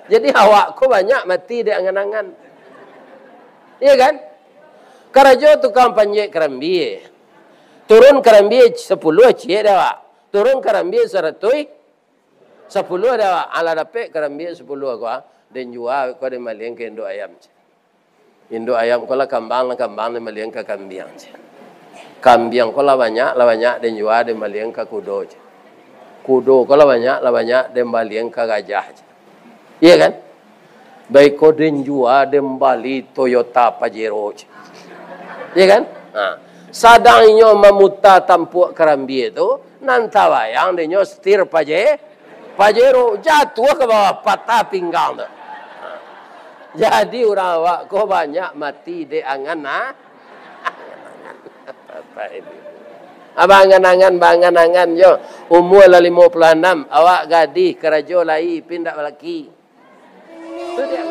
Jadi awak ko banyak mati di angan-angan. Iya kan? Karajo tukang panjek kerambi. Turun kerambi 10 cie dah. Turun kerambi 110 dah. Ala dapat kerambi 10 ko. Dan jual ko de maleng ke indo ayam. Indo ayam ko la kambang de maleng ke kambing. Kambing ko la banyak dan jual de maleng ke kudo. Kudo ko la banyak de maleng ke gajah. Iya kan? Baik ko den jua den bali Toyota Pajero. Iya kan? Nah, sadangnya memuta tampuk kerambi itu, nantawayang denyo setir Pajero jatuh ke bawah patah pinggang tu. Nah, jadi orang awak ko banyak mati di angan apa ini? Bangan-angan yo. Umur 56, awak gadis kerajo lai pindah laki. Itu dia.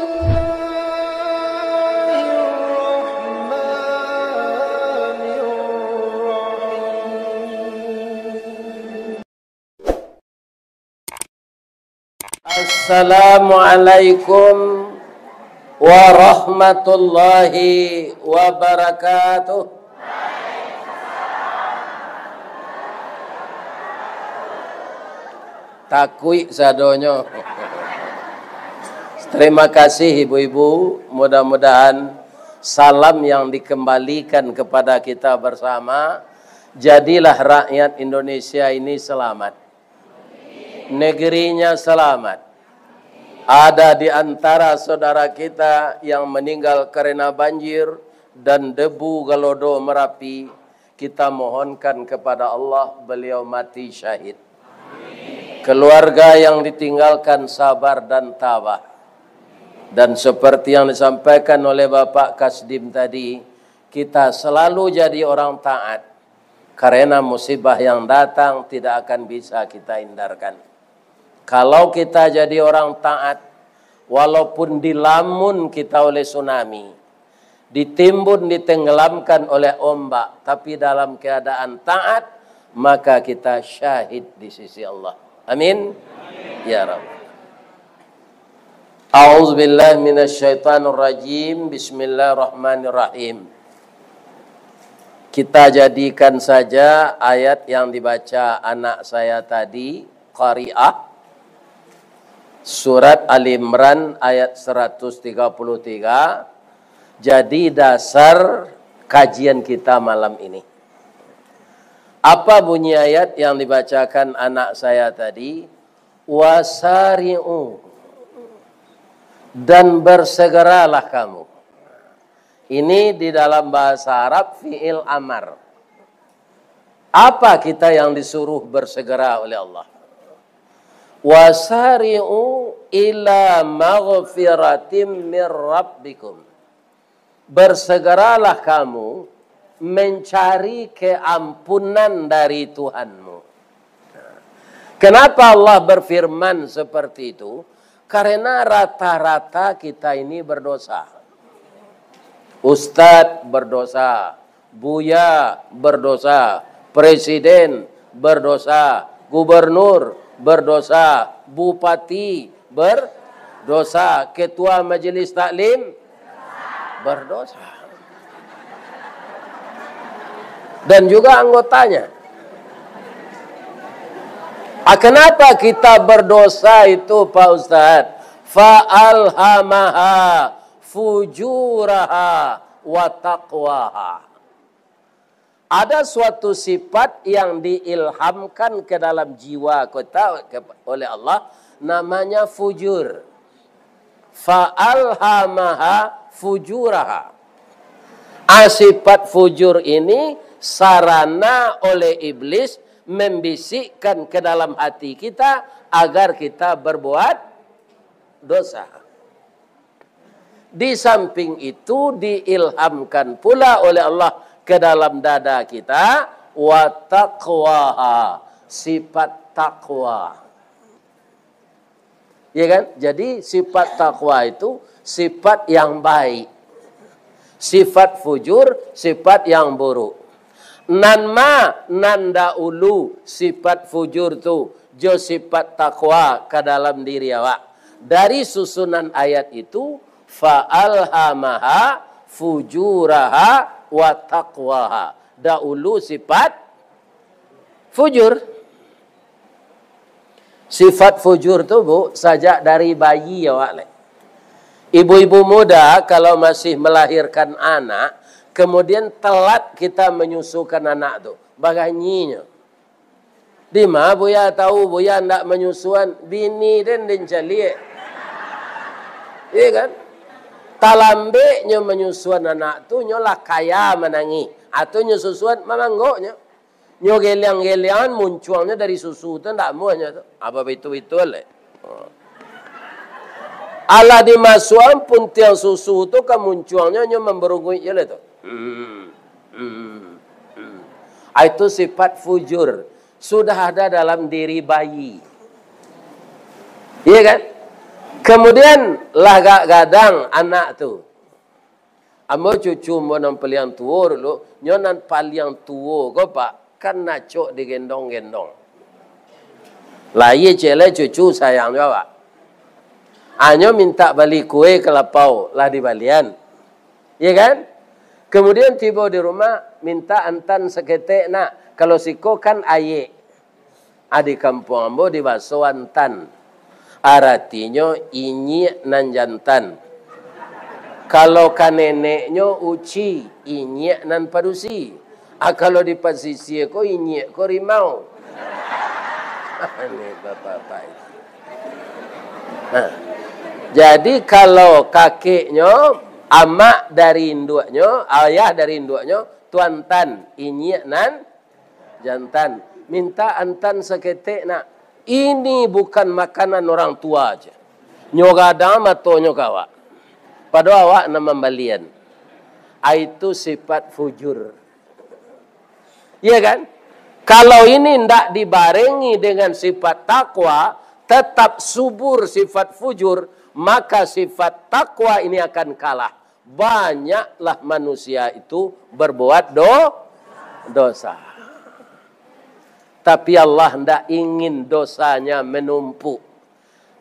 Assalamualaikum warahmatullahi wabarakatuh. Takui sadonyo. Terima kasih ibu-ibu, mudah-mudahan salam yang dikembalikan kepada kita bersama, jadilah rakyat Indonesia ini selamat. Negerinya selamat. Ada di antara saudara kita yang meninggal karena banjir dan debu Galodo Merapi, kita mohonkan kepada Allah beliau mati syahid. Keluarga yang ditinggalkan sabar dan tabah. Dan seperti yang disampaikan oleh Bapak Kasdim tadi, kita selalu jadi orang taat. Karena musibah yang datang tidak akan bisa kita hindarkan. Kalau kita jadi orang taat, walaupun dilamun kita oleh tsunami, ditimbun, ditenggelamkan oleh ombak, tapi dalam keadaan taat, maka kita syahid di sisi Allah. Amin. Ya Rabb. A'udzubillahi minasyaitonirrajim. Bismillahirrahmanirrahim. Kita jadikan saja ayat yang dibaca anak saya tadi, Qari'ah, surat Ali Imran ayat 133, jadi dasar kajian kita malam ini. Apa bunyi ayat yang dibacakan anak saya tadi? Wasari'u, dan bersegeralah kamu. Ini di dalam bahasa Arab fi'il amar. Apa kita yang disuruh bersegera oleh Allah? Wasari'u ila maghfiratim mir rabbikum. Bersegeralah kamu mencari keampunan dari Tuhanmu. Kenapa Allah berfirman seperti itu? Karena rata-rata kita ini berdosa. Ustadz berdosa, Buya berdosa, Presiden berdosa, Gubernur berdosa, Bupati berdosa, Ketua Majelis Taklim berdosa. Dan juga anggotanya. Kenapa kita berdosa itu Pak Ustadz? Fa'alhamaha fujuraha wa taqwaha. Ada suatu sifat yang diilhamkan ke dalam jiwa kita oleh Allah, namanya fujur. Fa'alhamaha fujuraha. Sifat fujur ini sarana oleh iblis membisikkan ke dalam hati kita agar kita berbuat dosa. Di samping itu diilhamkan pula oleh Allah ke dalam dada kita wa taqwaha, sifat takwa. Ya kan? Jadi sifat takwa itu sifat yang baik. Sifat fujur sifat yang buruk. Nanda ulu sifat fujur tu jo sifat takwa ke dalam diri awak. dari susunan ayat itu fa'alhamaha fujuraha wa taqwaha. Dahulu sifat fujur. Sifat fujur tu Bu, sajak dari bayi ya Wak. Ibu-ibu muda kalau masih melahirkan anak, kemudian telat kita menyusukan anak tu. Bagainya. Di mana Buya tahu Buya ndak menyusuan bini dan calik. Iya kan? Talambeknya menyusuan anak tu nyolah kaya menangi atau nyusuan mamanggoknya. Nyo geliang-geliangan munculnya dari susu tu ndak muanya tu. Apa betul-betul le. Ala dimasuan pun tiang susu tu kemunculnya nyo memberungui je le tu. Itu sifat fujur. Sudah ada dalam diri bayi. Iya kan? Kemudian lagak gadang anak tu. Amo cucu mo nang paliang tuo dulu, nyonan paliang tuo ko pak kan nacok digendong-gendong. Lah ye cele cucu sayang juga pak. Anyo minta balik kue ke lapau lah di balian. Iya kan? Kemudian tiba di rumah minta antan seketek nak. Kalau siko kan aye. Adi kampung ambo di baso antan. Artinya inyi nan jantan. Kalau kan neneknya uci, inyi nan padusi. Kalau di posisi ko inyi ko rimau. Ini bapak-bapak. Nah, jadi kalau kakeknya, amak dari induknya, ayah dari induknya, tuan tan, inyi nan jantan. Minta antan seketek nak. Ini bukan makanan orang tua aja. Nyogadang matonyo kawa. Pada awak nama balian. Itu sifat fujur. Iya kan? Kalau ini tidak dibarengi dengan sifat takwa, tetap subur sifat fujur, maka sifat takwa ini akan kalah. Banyaklah manusia itu berbuat dosa. Tapi Allah tidak ingin dosanya menumpuk.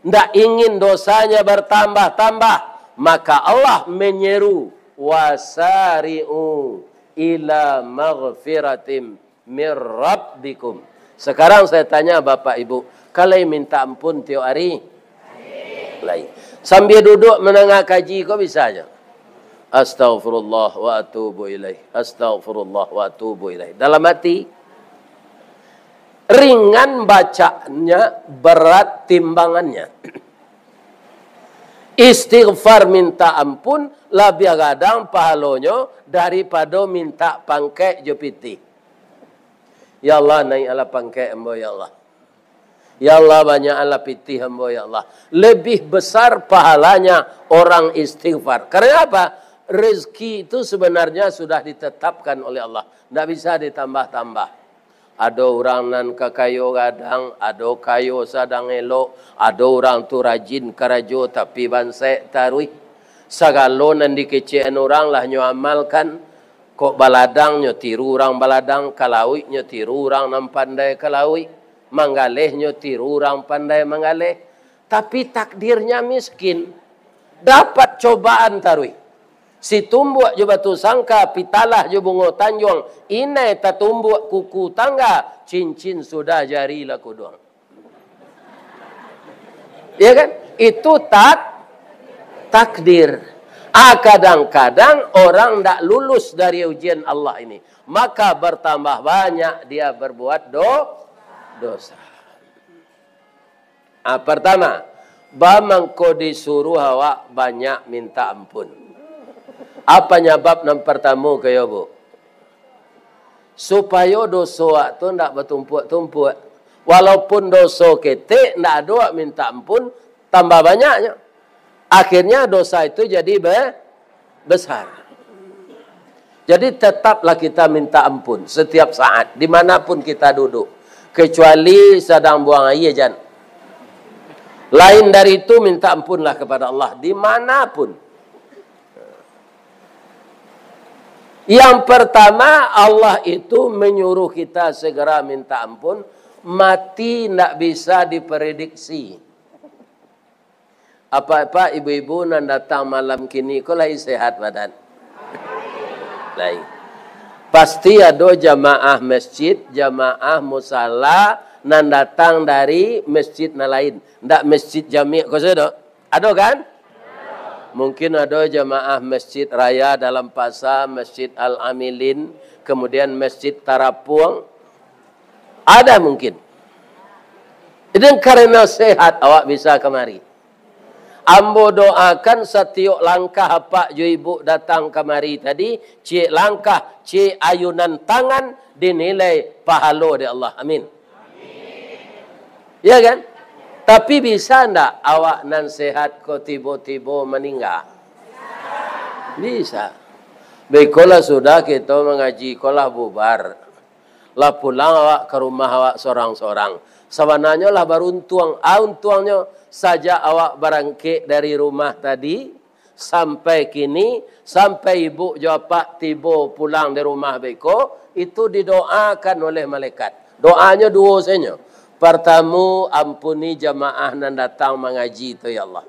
Tidak ingin dosanya bertambah-tambah. Maka Allah menyeru. Wasari'u ila maghfiratim min rabbikum. Sekarang saya tanya Bapak Ibu. Kalau minta ampun tiap hari? Lain. Sambil duduk menengah kaji kau bisa aja. Astaghfirullah wa atubu ilaih. Astaghfirullah wa atubu ilaih. Dalam hati. Ringan bacanya, berat timbangannya. Istighfar minta ampun lebih gadang pahalonyo daripada minta pangkai jepiti. Ya Allah naik ala pangkai ambo ya Allah. Ya Allah banyak ala piti ambo ya Allah. Lebih besar pahalanya orang istighfar. Karena apa? Rezeki itu sebenarnya sudah ditetapkan oleh Allah. Tidak bisa ditambah-tambah. Ada orang nan kakayo gadang, ada kayo sadang elok, ada orang tu rajin karajo tapi bansai tarui. Sagalo nan dikecean orang lah nyo amalkan. Kok baladang nyo tiru orang baladang, kalawi nyo tiru orang nan pandai kalawi, manggaleh nyo tiru orang pandai manggaleh. Tapi takdirnya miskin, dapat cobaan tarui. Si tumbuk je batu sangka, pitalah je bungo tanjung. Inai tak tumbuk kuku tangga, cincin sudah jari lah kuduang. Ya kan? Itu takdir. Kadang-kadang orang tak lulus dari ujian Allah ini. Maka bertambah banyak dia berbuat dosa. Pertama, bamangko disuruh awak banyak minta ampun. Apa nyebab yang pertama kaya Bu? Supaya dosa tu tidak bertumpuk-tumpuk. Walaupun dosa ketik, tidak ada minta ampun, tambah banyaknya. Akhirnya dosa itu jadi besar. Jadi tetaplah kita minta ampun setiap saat, dimanapun kita duduk. Kecuali sedang buang air jan. Lain dari itu minta ampunlah kepada Allah, dimanapun. Yang pertama, Allah itu menyuruh kita segera minta ampun. Mati tidak bisa diprediksi. Apa-apa ibu-ibu nan datang malam kini kok lagi sehat badan? Lain. Pasti ada jamaah masjid, jamaah musala nan datang dari masjid na lain. Ndak masjid jami' kau sudah? Ada kan? Mungkin ada jamaah masjid raya dalam pasar, masjid Al-Amilin, kemudian masjid Tarapuang. Ada mungkin. Dan karena sehat awak bisa kemari. Ambo doakan setiap langkah apa jo ibu datang kemari tadi, cik langkah, cik ayunan tangan dinilai pahala di Allah. Amin. Ya kan? Tapi bisa ndak awak nan sehat kok tiba-tiba meninggal? Bisa. Baiklah sudah kita mengaji kolah bubar. Lah pulang awak ke rumah awak sorang-sorang. Sebenarnya lah baru untuangnya saja awak berangkit dari rumah tadi sampai kini, sampai ibu jawapak tiba pulang dari rumah beko, itu didoakan oleh malaikat. Doanya dua saja. Pertama, ampuni jamaah nan datang mengaji itu ya Allah.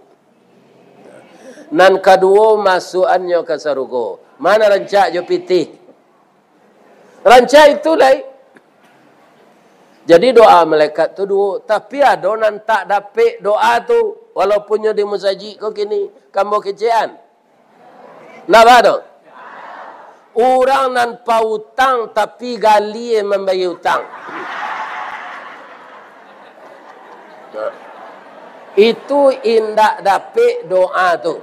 Nan kedua, masukannya ke surga. Mana rancak jo pitih? Rancak itu lah. Jadi doa malaikat tu dua, tapi ada nan tak dapat doa tu walaupun di musajid kau kini kamu kecean. Napa ada? Orang nan pautang tapi gali membayar hutang. Itu indak dapat doa tu.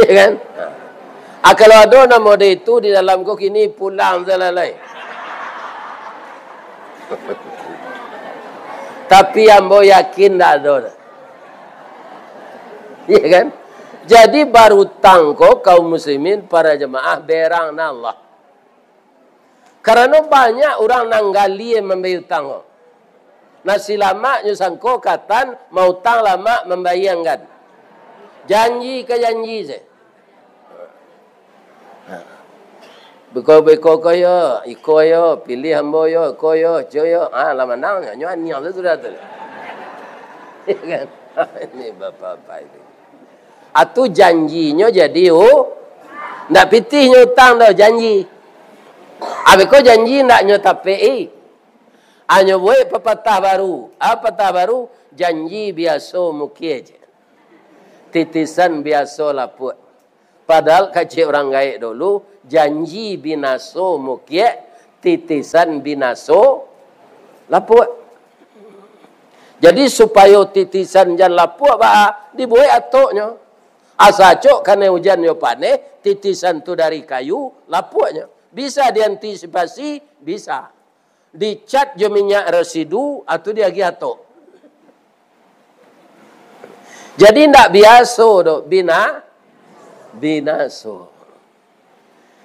Ya kan? Kalau ada nama dia itu di dalam kau kini pulang selalai. Tapi ambo yakin tak ada. Ya kan? Jadi baru tangko kaum muslimin para jemaah berang na Allah. Karena banyak orang nanggali yang membayar utang. Nasi lama nyusangko katan mau utang lama membayangkan. Janji ke janji saya. Beko-beko koyo, iko yo, pilih hambo yo, koyo, joyo. Lama nang nyoan nyang tu sudah tu. Ya kan? Ini bapak-bapak itu. Atu janjinya jadi ndak pitih utang dah janji. Abeko janji ndak nyotape. Hanya buat pepatah baru. Apa patah baru? Janji biasa mukia je. Titisan biasa laput. Padahal kacik orang gaik dulu, janji binaso mukia, titisan binaso laput. Jadi supaya titisan jan laput, dibuat atoknya. Asacok karena hujan yo panen, titisan tu dari kayu, laputnya. Bisa diantisipasi, bisa. Dicat jo minyak residu, atau dia lagi atok. Jadi ndak biasa dok binaso.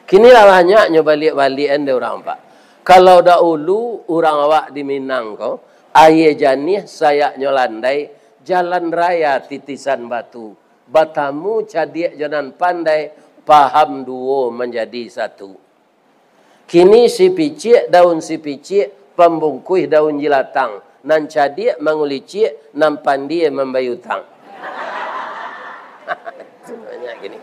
Kini lah banyaknya balik-balikan dia orang pak. Kalau dahulu orang awak di Minang kau, ayah janih sayaknya landai, jalan raya titisan batu. Batamu cadik jalan pandai, paham duo menjadi satu. Kini si picik, daun si picik, pembungkuh daun jilatang. Nan cadik mengulicik, nan pandi membayu tang. Banyak gini.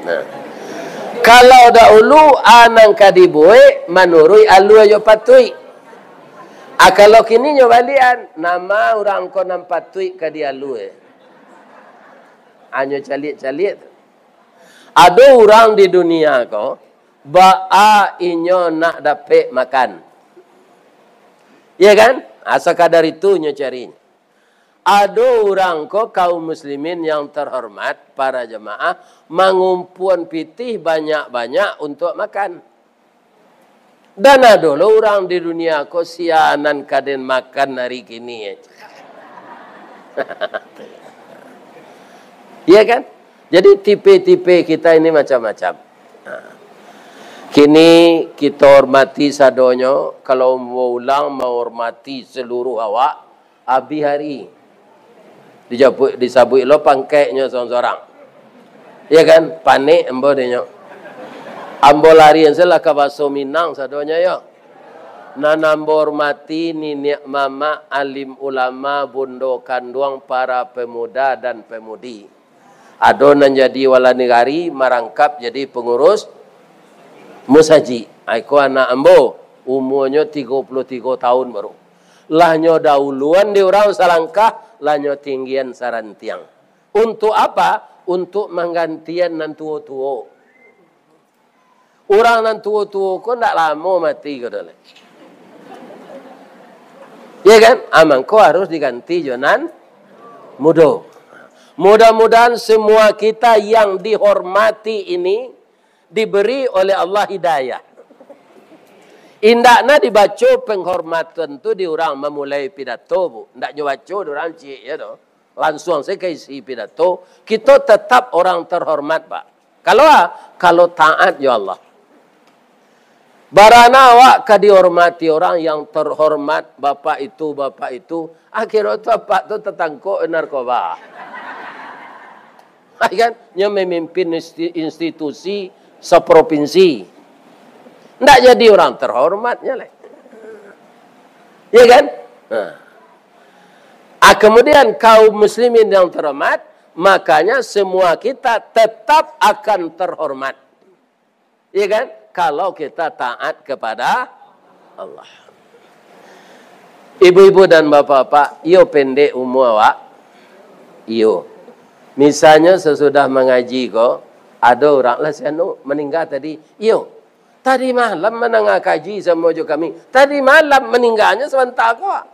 Nah. Kalau dahulu anang kadibue menurut alu ayo patui. Kalau kini nyobalian nama orang ko nam patui kadi alu. Anyo calik-calik. Ada orang di dunia ko baa inyo nak dapat makan. Ya kan? Asa kadar itu nyo carinya. Ada orang ko kaum muslimin yang terhormat, para jemaah, mengumpuan pitih banyak-banyak untuk makan. Dan ada orang di dunia ko sianan kaden makan hari kini. Iya kan? Jadi tipe-tipe kita ini macam-macam. Kini kita hormati sadonyo, kalau mau ulang mau hormati seluruh awak, abi hari. Disabui lo pangkainya seorang-seorang. Ya kan? Panik ambo denyo. Ambo lari yang salah ke baso Minang sadonya yo. nanambor mati nenek mama, alim ulama, bundo kanduang, para pemuda dan pemudi. Adonan jadi wala negari, marangkap jadi pengurus musaji. Aku anak ambo, umurnya 33 tahun baru. Lahnyo dahuluan di orang salangkah, lahnyo tinggian sarantiang. Untuk apa? Untuk menggantian nan tua-tua. Orang nan tua-tua kok ndak lama mati ke dole. Ya kan? Amang kau harus diganti jonan muda. Mudah-mudahan semua kita yang dihormati ini diberi oleh Allah hidayah. Indakna dibaca penghormatan tu di orang memulai pidato bu. Ndak nyobaca di orang cik ya tu. Langsung saya isi pidato. Kita tetap orang terhormat pak. Kalau taat ya Allah. Barana awak ka dihormati orang yang terhormat bapak itu. Akhirnya tu bapak tu tertangkuk narkoba. Kan? Dia memimpin institusi seprovinsi. Tidak jadi orang terhormatnya. Ya kan? Kemudian kaum muslimin yang terhormat, makanya semua kita tetap akan terhormat. Ya kan? Kalau kita taat kepada Allah. Ibu-ibu dan bapak-bapak, iyo pendek umur awak. Iyo. Misalnya sesudah mengaji kok, ada orang lah sianu meninggal tadi. Iyo, tadi malam menengah kaji sama jo kami. Tadi malam meninggalnya sebentar kok.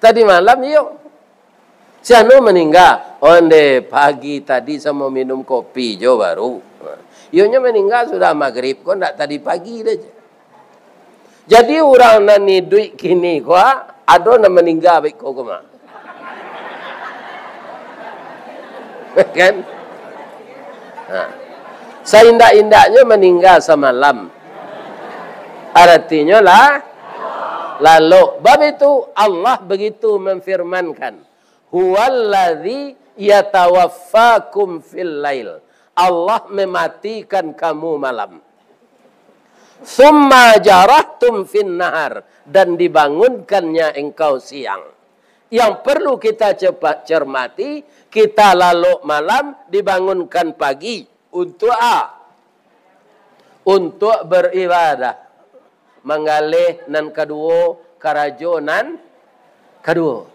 Tadi malam iyo. Sianu meninggal. Onde pagi tadi sama minum kopi jo baru. Iyonya meninggal sudah maghrib kok, ndak tadi pagi dah. Jadi orang nani duit kini kok, ada yang meninggal baik kok kemana. Kan? Seindak-indaknya meninggal semalam. Artinya lah lalu. Bab itu Allah begitu memfirmankan, huwallazi yatawaffakum fil lail. Allah mematikan kamu malam. Summa jarahtum fin nahar, dan dibangunkannya engkau siang. Yang perlu kita cepat cermati, kita lalu malam, dibangunkan pagi. Untuk untuk beribadah. Mengalih nan kedua, karajo nan kedua.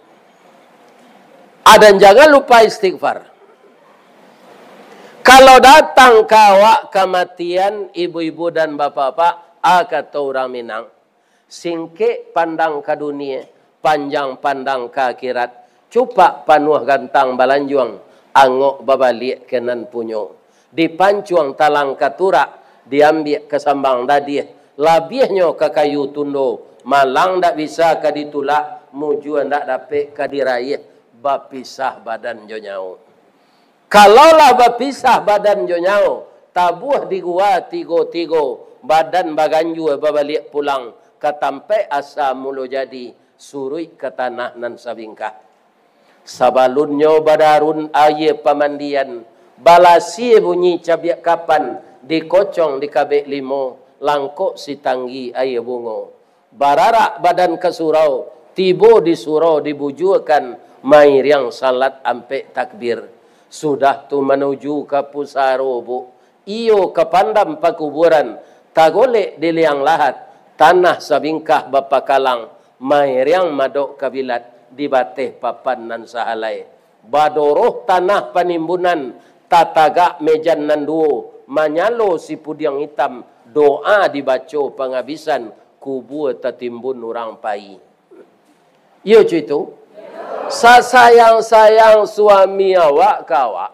Dan jangan lupa istighfar. Kalau datang kawak kematian ibu-ibu dan bapak-bapak, kata orang Minang, singkik pandang ke dunia, panjang pandang ke akhirat, cupak panuh gantang balanjuang, angok babalik kenan punyo. Dipancuang talang katurak, diambil ke sambang dadih, labihnya ke kayu tundo, malang tak bisa ke ditulak, mujuan tak dapat ke diraih, bapisah badan jonyau. Kalaulah bapisah badan jonyau, tabuh di gua tigo-tigo, badan baganju babalik pulang, ketampai asa mulu jadi, surui ke tanah nan sabingkah. Sabalunnya badarun aye pamandian, balasi bunyi cabiak kapan, dikocong di kabek limo, langkok si tanggi aye bungo. Bararak badan ke surau, tibo di surau dibujukan, mair yang salat ampe takbir. Sudah tu menuju ke pusaro bu, iyo ke pandam pakuburan, tagolek di liang lahat, tanah sabingkah bapa kalang, mair yang madok kabilat, di bateh papan nan sahalai. Badoroh tanah panimbunan, tatagak mejan nan duo, manyalo si pudiang hitam, doa dibaca penghabisan, kubur tertimbun orang pai. Iyo cuy Sasayang-sayang suami awak kawak.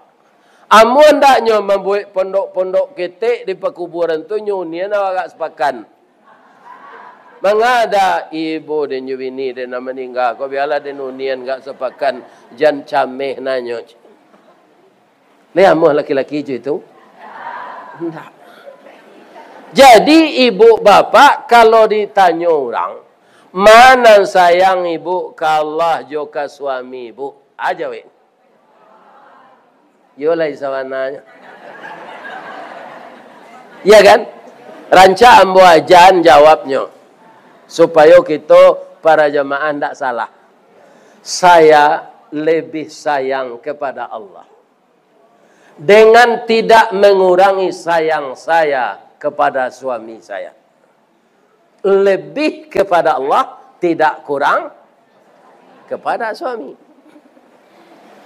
Amun ndaknya membuat pondok-pondok ketek di pekuburan tu nyunian awak sepakan. Mengada ibu dan bini dan meninggal. Kau biarlah dan unian gak sepakan. Jan cameh nanyo. Lihat amuh laki-laki itu. Enggak. Jadi ibu bapak kalau ditanya orang, mana sayang ibu ke Allah juga suami ibu? Aja weh. Yolah isawananya. Ya kan? Rancak ambo ajan jawabnya. Supaya kita para jamaah tidak salah. Saya lebih sayang kepada Allah. Dengan tidak mengurangi sayang saya kepada suami saya. Lebih kepada Allah, tidak kurang kepada suami.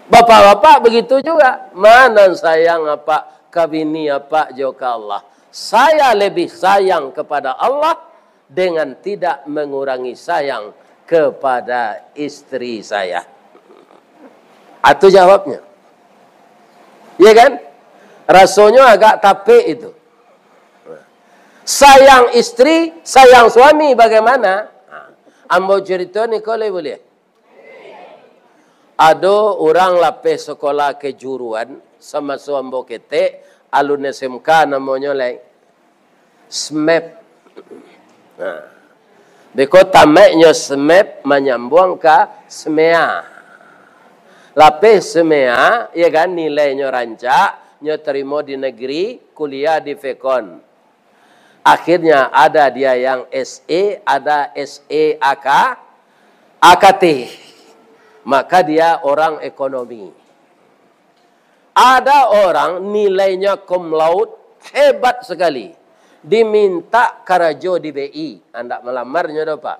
Bapak-bapak begitu juga. Mana sayang apa kabini apa joka Allah. Saya lebih sayang kepada Allah dengan tidak mengurangi sayang kepada istri saya. Itu jawabnya. Iya kan? Rasanya agak tapik itu. Sayang istri, sayang suami bagaimana? Ambo cerita ni boleh boleh. Ada orang lapis sekolah kejuruan sama suambo ketek alun SMK namanya lain. SMEP. Nah. Beko tamaknya SMEP menyambung ke SMEA. Lapis SMEA, ya kan nilainya rancak, nya terima di negeri, kuliah di Fekon. Akhirnya ada dia yang SE, ada SE AK, AKT. Maka dia orang ekonomi. Ada orang nilainya cum laude hebat sekali. Diminta kerja di BI. Anda melamarnya dah Pak.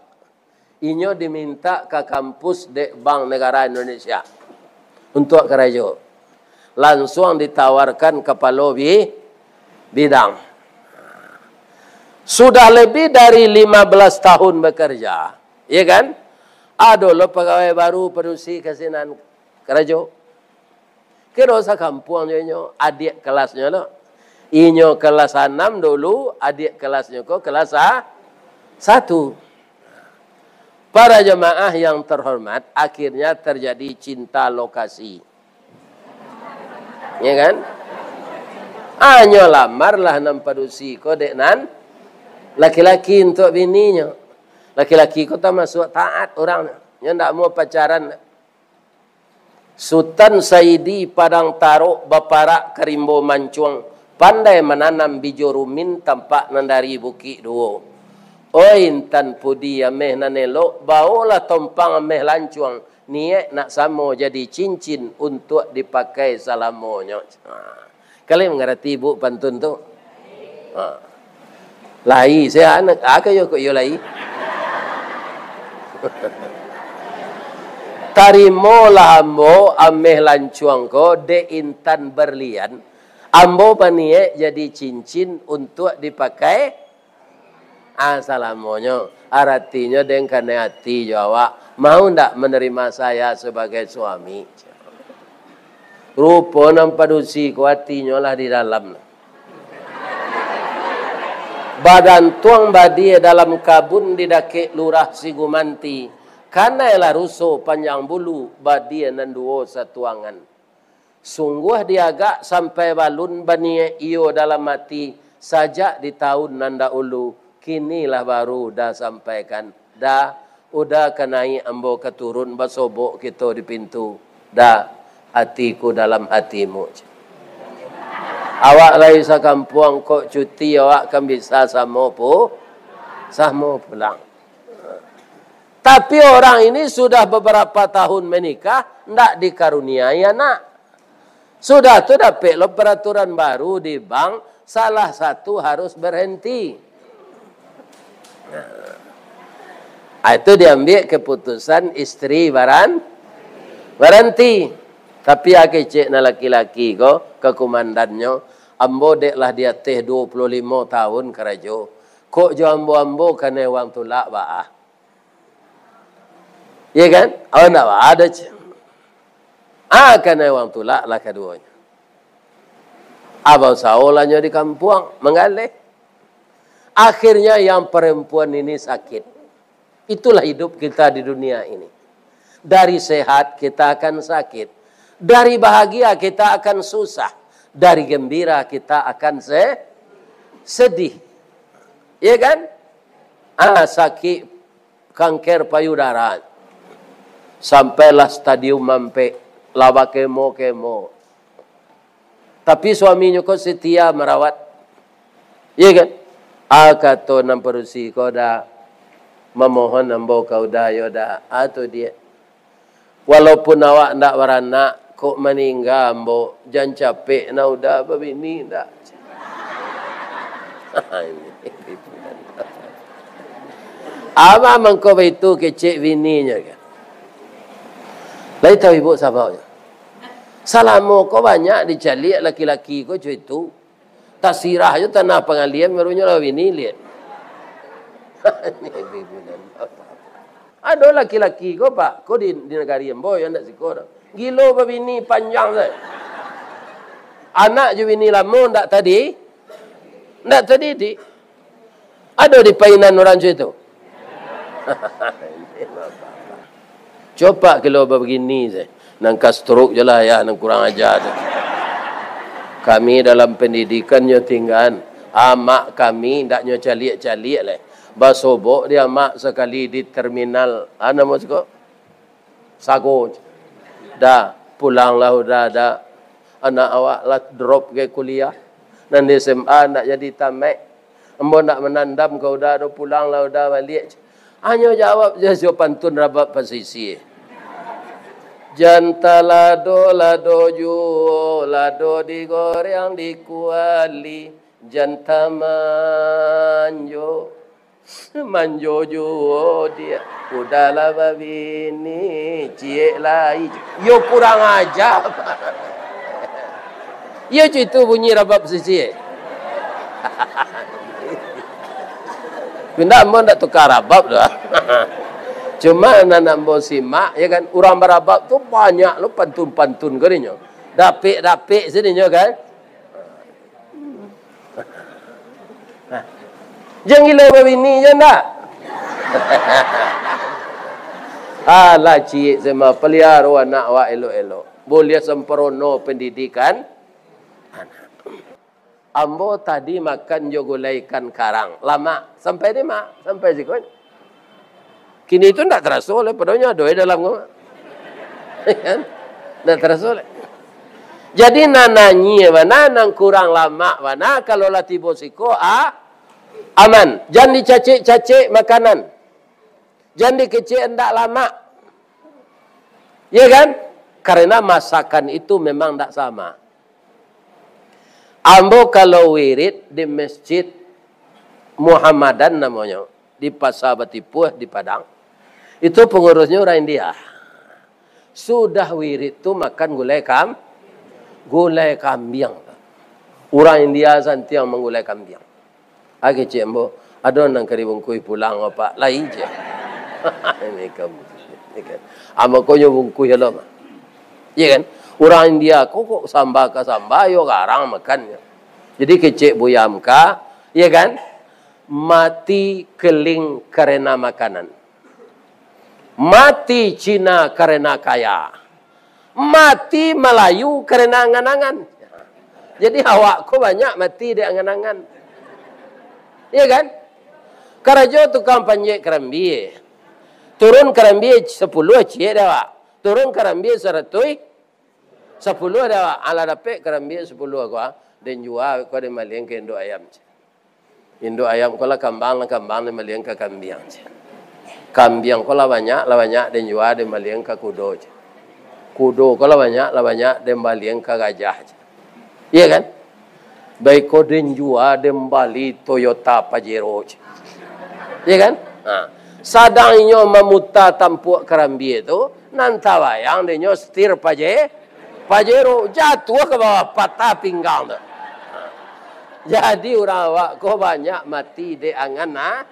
Inyo diminta ke kampus de Bank Negara Indonesia. Untuk kerja. Langsung ditawarkan kepala bidang. Sudah lebih dari 15 tahun bekerja. Ya kan? Ada lo pegawai baru produksi kasinan kerja. Kira sa kampung nyo adik kelasnya lo. Inyo kelas 6 dulu, adik kelasnya ko kelas 1. Para jemaah yang terhormat, akhirnya terjadi cinta lokasi. Ya kan? Anyo lamarlah nam produksi ko dek nan laki-laki untuk bininya. Laki-laki ko tak masuk taat orangnya. Dia tak mau pacaran. Sultan Saidi Padang Taruk Baparak Kerimbo Mancuang pandai menanam biji rumin tampak nandari bukit duo. Oi intan pudi ameh nanelo baolah tompang ameh lancuang niat nak samo jadi cincin untuk dipakai salamonya. Kalian mengerti ibu pantun tu? Lai saya anak akayo kok yo lai. Tarimolah ambo ameh lancuang ko de intan berlian. Ambo panie jadi cincin untuk dipakai salamonya. Artinya dengan hati Jawa mau ndak menerima saya sebagai suami. Rupa nampadusi ku hatinya lah di dalam. Badan tuang badie dalam kabun didake lurah Sigumanti. Karena ialah rusuh panjang bulu badie nanduo satuangan. Sungguh diagak sampai balun banie iyo dalam mati. Sajak di tahun nanda ulu. Kinilah baru dah sampaikan. Dah udah kenai ambo keturun basobok kita di pintu. Dah hatiku dalam hatimu. Awak lagi sa kampung kok cuti awak kan bisa samo pulang. Tapi orang ini sudah beberapa tahun menikah, ndak dikaruniai anak. Sudah tu dapat lo peraturan baru di bank, salah satu harus berhenti. Nah, itu diambil keputusan istri berhenti. Tapi ake cek na laki-laki ko ke komandannya, ambo dek lah dia teh 25 tahun kerja. Kok jo ambo kena wang tulak baah. Iya kan? Oh nak ada cek. Kena wang tulak lah keduanya. Abang saolanya di kampung mengalih. Akhirnya yang perempuan ini sakit. Itulah hidup kita di dunia ini. Dari sehat kita akan sakit. Dari bahagia kita akan susah. Dari gembira kita akan sedih. Iya kan? Sakit kanker payudara. Sampailah stadium sampai laba kemo. Tapi suaminya kok setia merawat. Iya kan? Akato namperusi kau dah memohon ambo kau dah yoda atau dia. Walaupun awak ndak beranak, kok meninggal ambo, jangan capek na udah babini ndak. Ama mengko itu kecek bininya kan. Lai tahu ibu sahabatnya. Salamu kau banyak dicalik laki-laki kau cuy itu. Tasirah je tanah pengalian barunya lah bini lihat. Ada laki-laki kau pak, kau di negara yang boy anda sikor. Gilo babini panjang saya. Anak je bini lama ndak tadi. Ndak tadi di. Ada di painan orang cuy itu. Coba kalau begini saya. Nangka stroke je lah ya, nang kurang ajar. Kami dalam pendidikannya tinggal. Mak kami ndaknya caliak-caliak lah. Basobok dia mak sekali di terminal. Ana maksud Sago. Dah pulanglah dah. Anak awak lah drop ke kuliah. Dan di SMA nak jadi tamat. Ambo nak menandam kau dah pulanglah dah balik. Hanya jawab je pantun rabat pasisi. Janta lado juo, lado digoreng dikuali, janta manjo juo dia. Udahlah babini, cie lai. Yo kurang aja. Yo itu bunyi rabab sisi. Benda mau nak tukar rabab dah. Cuma anak mau simak, ya kan, orang berabab tu banyak lo pantun-pantun kerinya. Dapik-dapik sininya kan. Jangan gila babini je nak. Alah cik sama pelihara anak awak elok-elok. Boleh sempurna pendidikan anak. Ambo tadi makan jogulai ikan karang. Lama. Sampai ni mak. Sampai sikon. Kini itu tidak terasa oleh padanya doa dalam ngomong. Kan? Tidak terasa oleh. Jadi nananyi mana nang kurang lama mana kalau latih bosiko aman. Jangan dicacik-cacik makanan. Jangan dikecik hendak lama. Ya kan? Karena masakan itu memang tidak sama. Ambo kalau wirid di masjid Muhammadan namanya. Di Pasar Batipuh di Padang. Itu pengurusnya orang India. Sudah wirid itu makan gulai kambing. Orang India santi yang menggulai kambing. Agi cembo, ada nang kari bungkui pulang apa? Lain je. Ini kamu. Ama kau nyo bungkui hello. Iya kan? Orang India kok sambal ka sambal yo garang makannya. Jadi kecek buyam ka, iya kan? Mati keling karena makanan. Mati Cina karena kaya. Mati Melayu karena angan-angan. Jadi awakku banyak mati di angan-angan. Iya kan? Karajo tukang panjek kerambi. Turun kerambi 10 cie dah. Turun kerambi 100 10 dah. Ala dapat kerambi 10 aku. Dan jual aku di maleng ke Indo ayam. Indo ayam kalau kambang di maleng ke kambing. Kambing kalau banyak dan jual di maleng ke kudo. Kudo kalau banyak di maleng ke gajah. Iya kan? Baik kau dan jual di Bali Toyota Pajero. Iya kan? Sadangnya memutar tampuk kerambi itu, nantawayang dia setir Pajero jatuh ke bawah patah pinggang. Jadi orang awak kau banyak mati di angan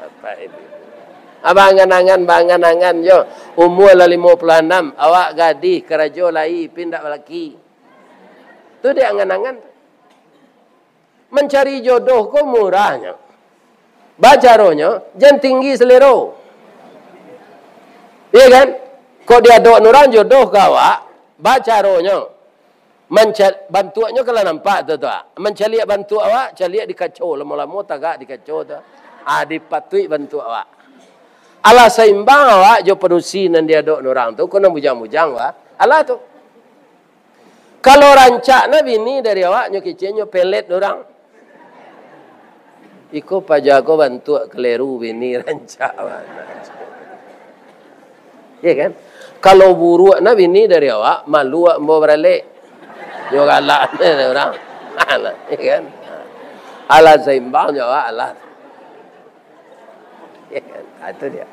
apa ini? Bangan-angan yo. Umur lah 56, awak gadis kerajo lai pindah laki. Tu dia angan-angan. Mencari jodoh kau murahnya. Bacaronya jangan tinggi selero. Iya kan? Kau dia dok nurang jodoh kau bacaronya. Bantuannya kalau nampak tu mencari bantu awak, cari di kacau lama-lama tagak di kacau tu. Dipatui bantu awak. Ala seimbang awak jo perusi nan dia dok nurang tu kena bujang-bujang ala tu. Kalau rancak na bini dari awak nyo kecenya pelet orang. Iko pajago bantu keleru bini rancak. Ya kan? Kalau buruk na bini dari awak, malu awak mau beralik. Yo galak orang. Ya kan? Alat seimbang jo alat. Ya kan? Itu dia.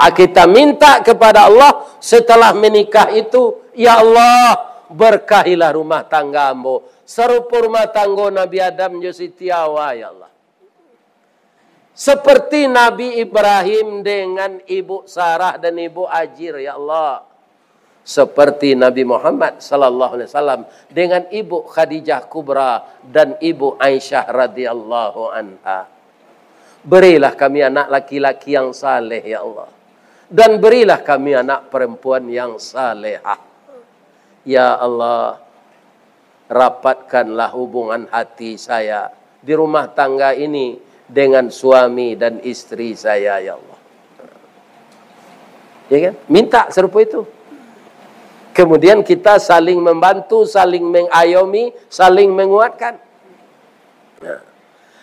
Kita minta kepada Allah setelah menikah itu, ya Allah, berkahilah rumah tangga ambo. Serupa rumah tangga Nabi Adam jo sitiawa, ya Allah. Seperti Nabi Ibrahim dengan Ibu Sarah dan Ibu Ajir, ya Allah. Seperti Nabi Muhammad sallallahu alaihi wasallam dengan Ibu Khadijah Kubra dan Ibu Aisyah radhiyallahu anha. Berilah kami anak laki-laki yang saleh, ya Allah. Dan berilah kami anak perempuan yang salehah. Ya Allah, rapatkanlah hubungan hati saya di rumah tangga ini dengan suami dan istri saya, ya Allah. Ya kan? Minta serupa itu. Kemudian kita saling membantu, saling mengayomi, saling menguatkan. Nah,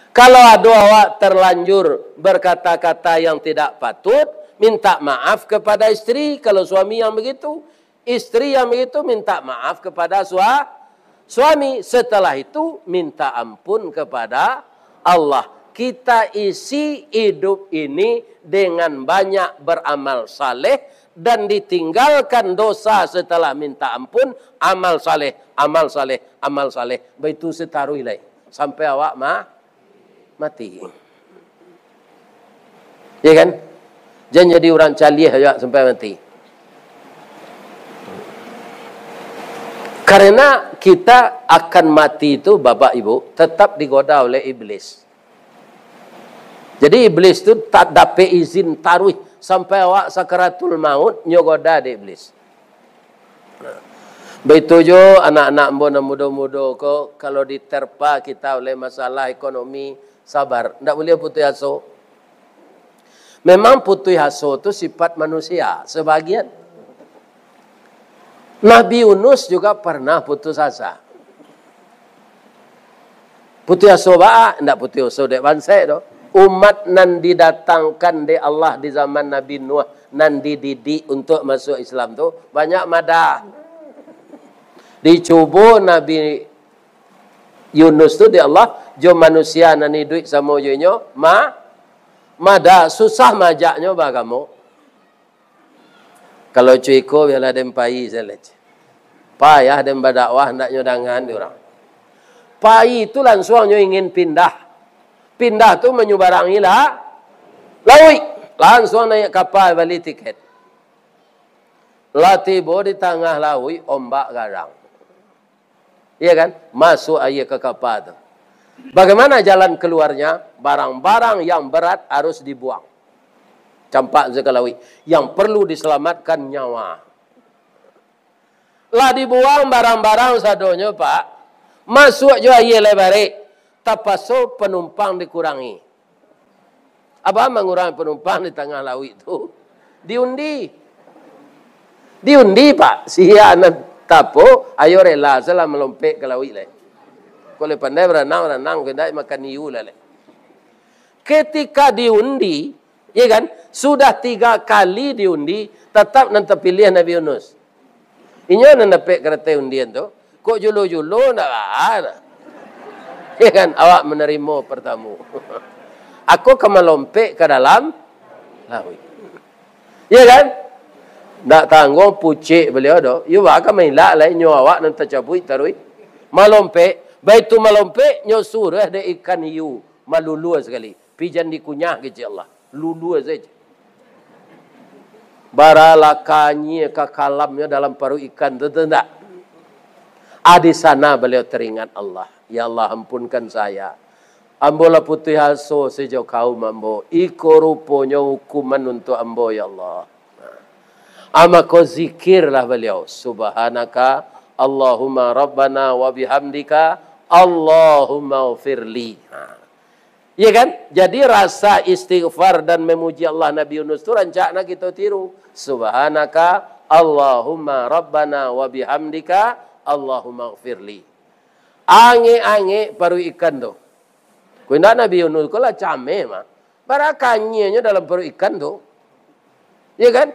kalau ada awak terlanjur berkata-kata yang tidak patut, minta maaf kepada istri. Kalau suami yang begitu, istri yang begitu minta maaf kepada suami. Setelah itu minta ampun kepada Allah. Kita isi hidup ini dengan banyak beramal saleh dan ditinggalkan dosa setelah minta ampun. Amal saleh, amal saleh, amal saleh. Begitu setaruh ilai sampai awak mati. Ya kan? Jangan jadi orang caliah juga sampai mati. Karena kita akan mati itu, Bapak Ibu, tetap digoda oleh iblis. Jadi iblis itu tak dapat izin taruh sampai awak sakaratul maut nyogoda di iblis. Begitu jo anak-anak muda-muda kok kalau diterpa kita oleh masalah ekonomi, sabar, tidak boleh putus asa. Memang putus asa itu sifat manusia sebagian. Nabi Yunus juga pernah putus asa. Putus asa ba? Tidak putus asa dek bangsa itu. Umat nan didatangkan de Allah di zaman Nabi Nuh nan dididik untuk masuk Islam tu banyak madah. Dicuba Nabi Yunus tu di Allah jo manusia nan hidup sama jonyo madah susah majaknya ba kamu. Kalau cuiko biarlah dem pai selej. Payah dem berdakwah ndaknya dangan diorang. Pai itu langsung ingin pindah. Pindah tu menyubarangi lah lawi. Langsung naik kapal beli tiket. Lah tiba di tengah lawi ombak garang. Iya kan? Masuk air ke kapal tu. Bagaimana jalan keluarnya? Barang-barang yang berat harus dibuang. Campak sekalawi. Yang perlu diselamatkan nyawa. Lah dibuang barang-barang sadonya, Pak. Masuk jo air lebarik. Tapaso penumpang dikurangi. Apa mengurangi penumpang di tengah laut itu? Diundi. Diundi, Pak. Sia anak tapo, ayo rela salah melompek ke laut le. Kalau pandai berenang kendai makan iu le. Ketika diundi, ya kan? Sudah 3 kali diundi, tetap nanti pilihan Nabi Yunus. Inyo nanti kereta undian tu, kok julu-julu ndak ada. Ya kan, awak menerima pertamu. Aku akan melompek ke dalam laut. Ya kan? Tak tanggung pucik beliau tu. You akan main lak lain nyo awak nan tercabut tarui. Melompek, baik tu melompek nyo surah ada ikan hiu, malulu sekali. Pijan dikunyah ke Allah. Lulu saja. Baralakanya ke kalamnya dalam paru ikan tu tak. Di sana beliau teringat Allah. Ya Allah ampunkan saya. Ambo lah putih haso sejauh kaum ambo. Iko rupanya hukuman untuk ambo ya Allah. Maka zikirlah beliau. Subhanaka Allahumma Rabbana wa bihamdika Allahumma ufirli. Ya kan? Jadi rasa istighfar dan memuji Allah Nabi Yunus itu rancakna kita tiru. Subhanaka Allahumma Rabbana wa bihamdika Allahumma ufirli. Ange-ange paru ikan tu. Kuinda Nabi Yunus ko lah came mah. Barakanya dalam perut ikan tu. Ya kan?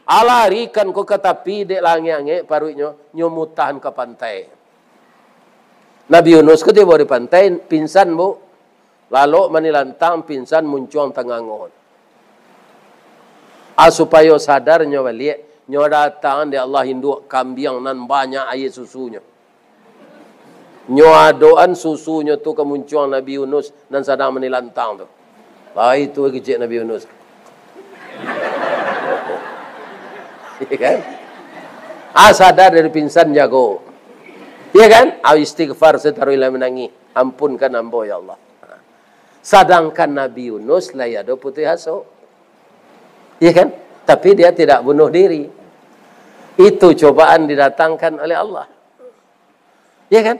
Alari ikan ko ke tepi dek langi-langi parutnya nyomutahan ke pantai. Nabi Yunus ko tiba di pantai pingsan bu. Lalu manilantang pingsan muncul tengah ngon. Supaya sadar nyo balik, nyo datang di Allah induk kambing nan banyak air susunya. Nyo adoan susunya tu kemunculan Nabi Yunus dan sedang menilantang tu. Itu kecik Nabi Yunus. Ya kan? Sadar dari pingsan jago. Ya kan? Istighfar setaruh ilah menangi. Ampunkan ambo ya Allah. Sedangkan Nabi Yunus lah ya do putih haso. Ya kan? Tapi dia tidak bunuh diri. Itu cobaan didatangkan oleh Allah. Ya kan?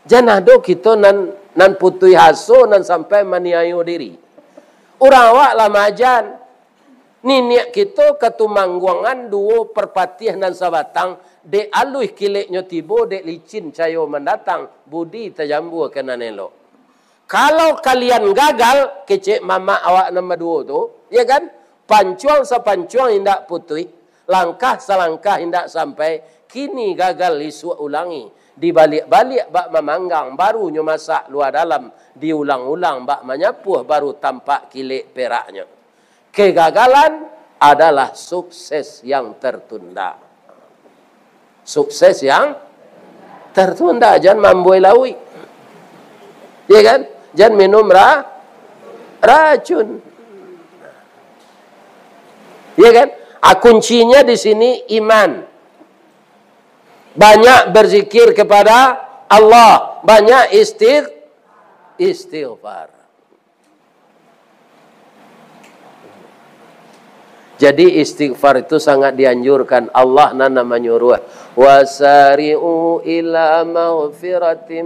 Jangan do kita nan putih haso nan sampai maniayu diri. Orang awak lah majan. Niniak kita ketumangguangan dua perpatian dan sabatang. Dek aluih kiliknya tibo, dek licin cayo mendatang. Budi tajambu kena nelo. Kalau kalian gagal, kecik mama awak nombor dua tu. Ya kan? Pancuang sepancuang hindak putih. Langkah selangkah hindak sampai. Kini gagal isu ulangi. Dibalik-balik bak memanggang. Barunya masak luar dalam. Diulang-ulang bak menyapuh. Baru tampak kilik peraknya. Kegagalan adalah sukses yang tertunda. Sukses yang tertunda. Jangan mamboi laui. Ya kan? Jangan minum racun. Ya kan? Kuncinya di sini iman. Banyak berzikir kepada Allah. Banyak istighfar. Jadi istighfar itu sangat dianjurkan. Allah nana menyuruh. Wasari'u ila maghfiratin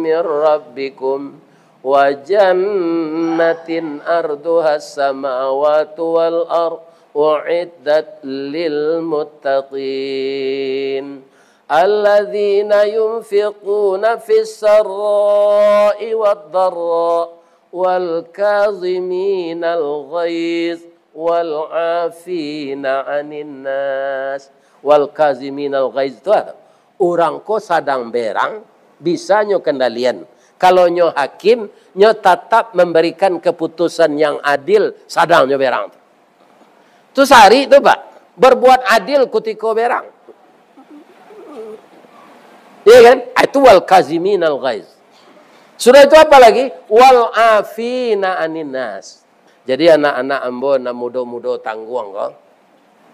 min rabbikum. Wa jannatin arduha samawatu wal ard. U'iddat lil muttaqin. Alladzina yunfiquna fis sarra'i wad dharra. Wal kazimina al ghaiz. Wal afina 'anin nas wal kaziminal ghaiz tu ada. Orang ko sadang berang bisa nyo kendalian. Kalau nyo hakim nyo tetap memberikan keputusan yang adil sadang nyo berang. Tu sari tu Pak, berbuat adil ketika berang. Ya kan? Itu wal kaziminal ghaiz. Sudah itu apa lagi? Wal afina 'anin nas. Jadi anak-anak ambo na muda-muda tangguang kau.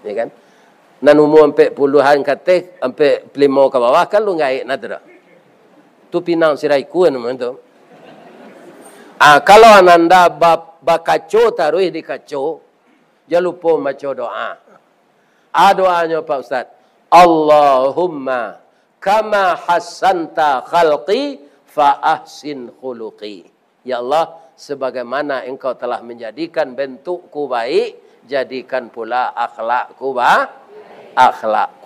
Ya kan? Nan umur sampai puluhan kata, sampai 5 ke bawah kan lu ngai nadra. Tu pinang siraiku namanya tu. Kalau ananda bakaco taruh di kaco, jangan lupa baca doa. Doanya Pak Ustaz. Allahumma kama hasanta khalqi fa ahsin khuluqi. Ya Allah, sebagaimana engkau telah menjadikan bentukku baik, jadikan pula akhlakku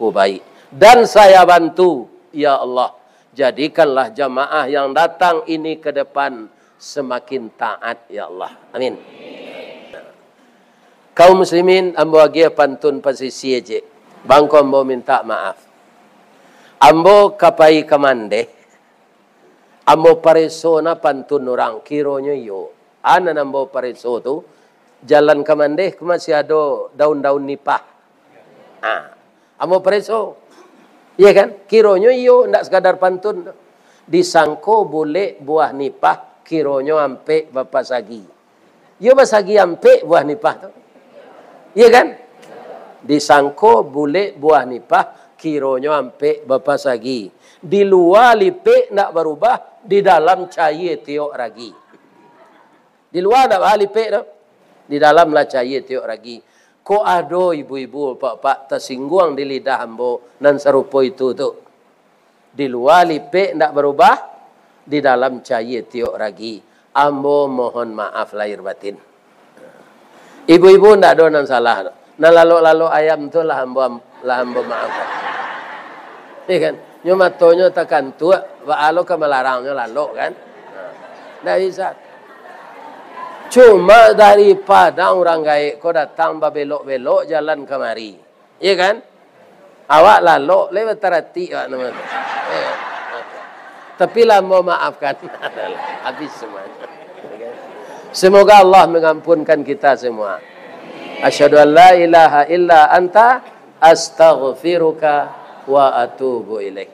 baik. Dan saya bantu, ya Allah, jadikanlah jamaah yang datang ini ke depan semakin taat, ya Allah. Amin. Kaum muslimin, ambo agi pantun pasisi aje. Bangko ambo minta maaf. Ambo kapai kamande. Ambo pareso na pantun orang kironyo yo. Ana nambo pareso tu jalan kamandeh masih ada daun-daun nipah. Ambo pareso. Iya kan? Kironyo yo ndak sekadar pantun. Disangko boleh buah nipah kironyo ampe bapa sagi. Yo basagi ampe buah nipah tu. Iya kan? Disangko boleh buah nipah kironyo ampe bapa sagi. Di luar lipe nak berubah, di dalam cair tiok ragi. Di luar nak lipe dah, di dalam lah cair tiok ragi. Ko ado ibu-ibu, pak-pak tersinggung di lidah ambo nan serupa itu tu. Di luar lipe nak berubah, di dalam cair tiok ragi. Ambo mohon maaf lahir batin. Ibu-ibu ndak ada nan salah. Nan lalu-lalu ayam tu lah ambo maafkan. Iya kan? Nyo matonyo tekan tua, wa alo ke melarangnya lalu kan. Ndak bisa. Cuma daripada orang gaib kau datang belok-belok jalan kemari. Iya kan? Awak lalu lewat terhati awak nama. Ya. Tapi lah mau maafkan. Habis semuanya. Semoga Allah mengampunkan kita semua. Asyhadu an la ilaha illa anta astaghfiruka wa atubu ilaik.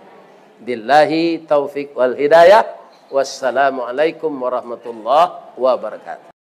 Billahi taufik wal hidayah. Wassalamualaikum warahmatullahi wabarakatuh.